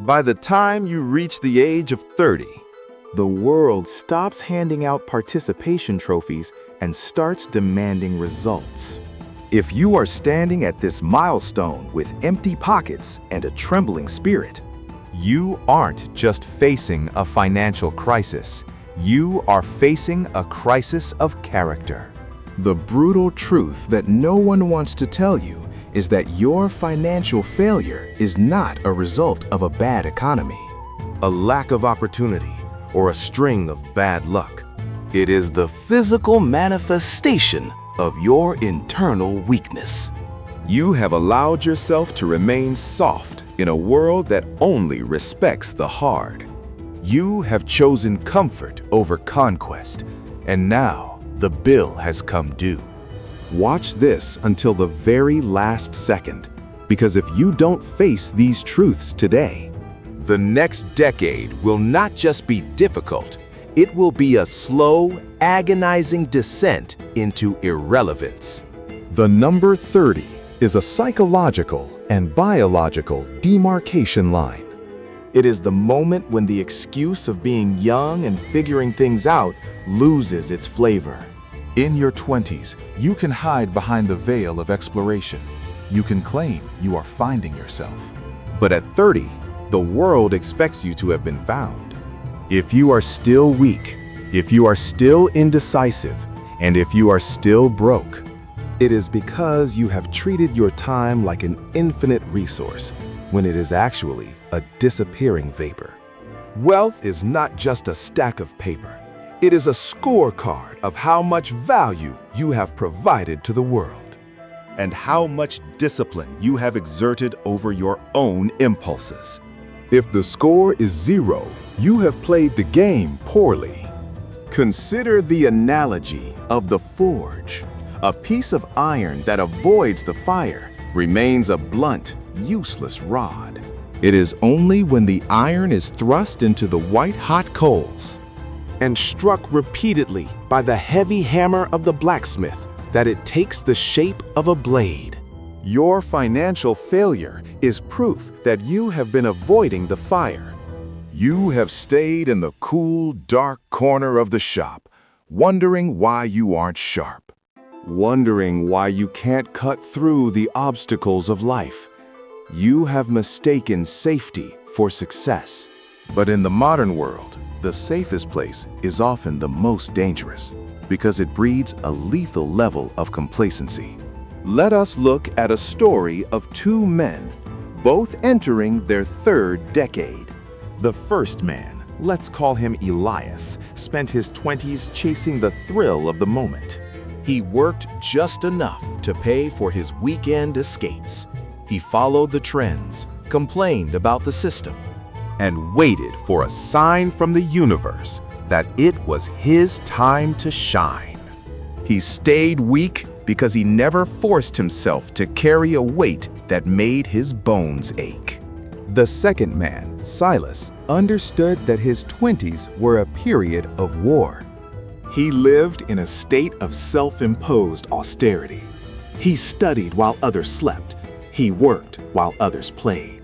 By the time you reach the age of 30, The world stops handing out participation trophies and starts demanding results. If you are standing at this milestone with empty pockets and a trembling spirit, You aren't just facing a financial crisis. You are facing a crisis of character. The brutal truth that no one wants to tell you is that your financial failure is not a result of a bad economy. a lack of opportunity, or a string of bad luck. It is the physical manifestation of your internal weakness. you have allowed yourself to remain soft in a world that only respects the hard. You have chosen comfort over conquest, and now the bill has come due. Watch this until the very last second, because if you don't face these truths today, The next decade will not just be difficult, it will be a slow, agonizing descent into irrelevance. the number 30 is a psychological and biological demarcation line. It is the moment when the excuse of being young and figuring things out loses its flavor. In your 20s, you can hide behind the veil of exploration. You can claim you are finding yourself. But at 30, the world expects you to have been found. If you are still weak, if you are still indecisive, and if you are still broke, it is because you have treated your time like an infinite resource when it is actually a disappearing vapor. Wealth is not just a stack of paper. It is a scorecard of how much value you have provided to the world and how much discipline you have exerted over your own impulses. If the score is 0, you have played the game poorly. Consider the analogy of the forge. A piece of iron that avoids the fire remains a blunt, useless rod. It is only when the iron is thrust into the white-hot coals and struck repeatedly by the heavy hammer of the blacksmith that it takes the shape of a blade. Your financial failure is proof that you have been avoiding the fire. You have stayed in the cool, dark corner of the shop, wondering why you aren't sharp, wondering why you can't cut through the obstacles of life. You have mistaken safety for success. But in the modern world, the safest place is often the most dangerous because it breeds a lethal level of complacency. Let us look at a story of two men, both entering their third decade. The first man, let's call him Elias, spent his 20s chasing the thrill of the moment. He worked just enough to pay for his weekend escapes. He followed the trends, complained about the system, and waited for a sign from the universe that it was his time to shine. He stayed weak because he never forced himself to carry a weight that made his bones ache. The second man, Silas, understood that his 20s were a period of war. He lived in a state of self-imposed austerity. He studied while others slept. He worked while others played.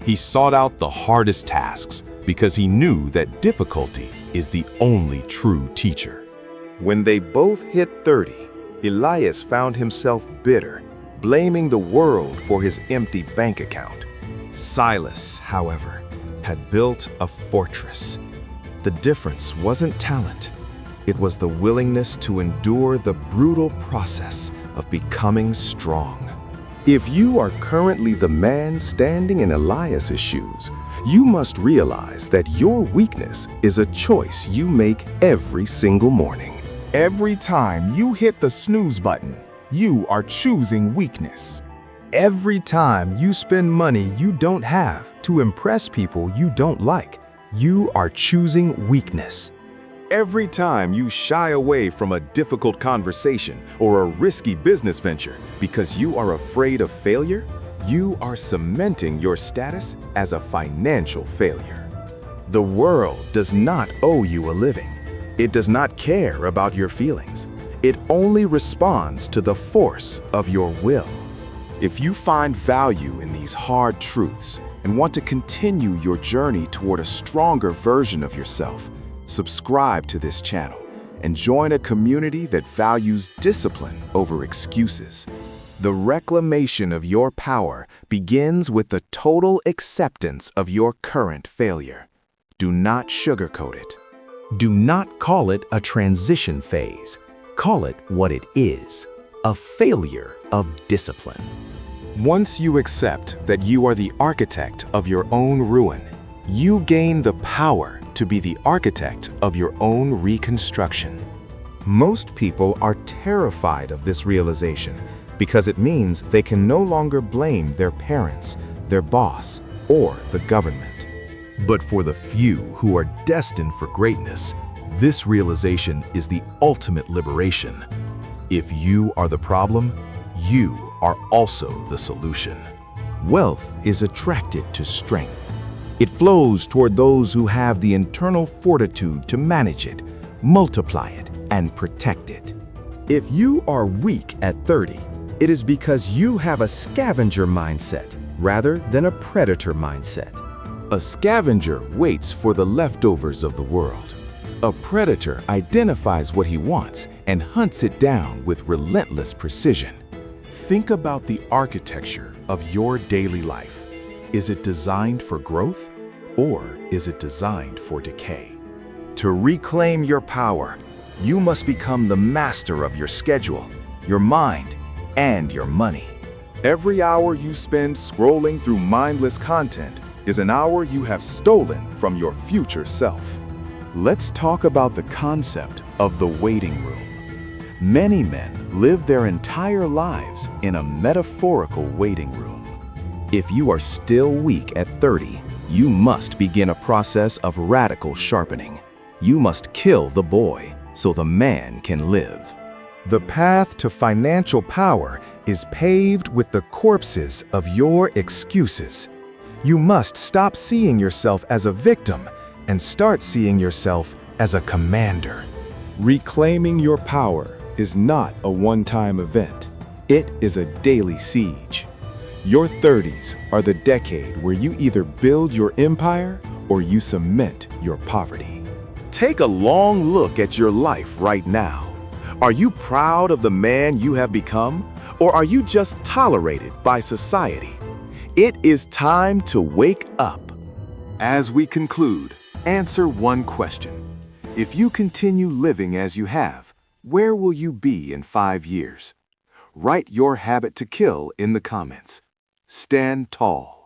He sought out the hardest tasks because he knew that difficulty is the only true teacher. When they both hit 30, Elias found himself bitter, blaming the world for his empty bank account. Silas, however, had built a fortress. The difference wasn't talent. It was the willingness to endure the brutal process of becoming strong. If you are currently the man standing in Elias's shoes, you must realize that your weakness is a choice you make every single morning. Every time you hit the snooze button, you are choosing weakness. Every time you spend money you don't have to impress people you don't like, you are choosing weakness. Every time you shy away from a difficult conversation or a risky business venture because you are afraid of failure, you are cementing your status as a financial failure. The world does not owe you a living. It does not care about your feelings. It only responds to the force of your will. If you find value in these hard truths and want to continue your journey toward a stronger version of yourself, subscribe to this channel and join a community that values discipline over excuses. The reclamation of your power begins with the total acceptance of your current failure. Do not sugarcoat it. Do not call it a transition phase. Call it what it is, a failure of discipline. Once you accept that you are the architect of your own ruin, you gain the power to be the architect of your own reconstruction. Most people are terrified of this realization because it means they can no longer blame their parents, their boss, or the government. But for the few who are destined for greatness, this realization is the ultimate liberation. If you are the problem, you are also the solution. Wealth is attracted to strength. It flows toward those who have the internal fortitude to manage it, multiply it, and protect it. If you are weak at 30, it is because you have a scavenger mindset rather than a predator mindset. A scavenger waits for the leftovers of the world. A predator identifies what he wants and hunts it down with relentless precision. Think about the architecture of your daily life. Is it designed for growth, or is it designed for decay? To reclaim your power, you must become the master of your schedule, your mind, and your money. Every hour you spend scrolling through mindless content is an hour you have stolen from your future self. Let's talk about the concept of the waiting room. Many men live their entire lives in a metaphorical waiting room. If you are still weak at 30, you must begin a process of radical sharpening. You must kill the boy so the man can live. The path to financial power is paved with the corpses of your excuses. You must stop seeing yourself as a victim and start seeing yourself as a commander. Reclaiming your power is not a one-time event. It is a daily siege. Your 30s are the decade where you either build your empire or you cement your poverty. Take a long look at your life right now. Are you proud of the man you have become, or are you just tolerated by society? It is time to wake up. As we conclude, answer one question. If you continue living as you have, where will you be in 5 years? Write your habit to kill in the comments. Stand tall.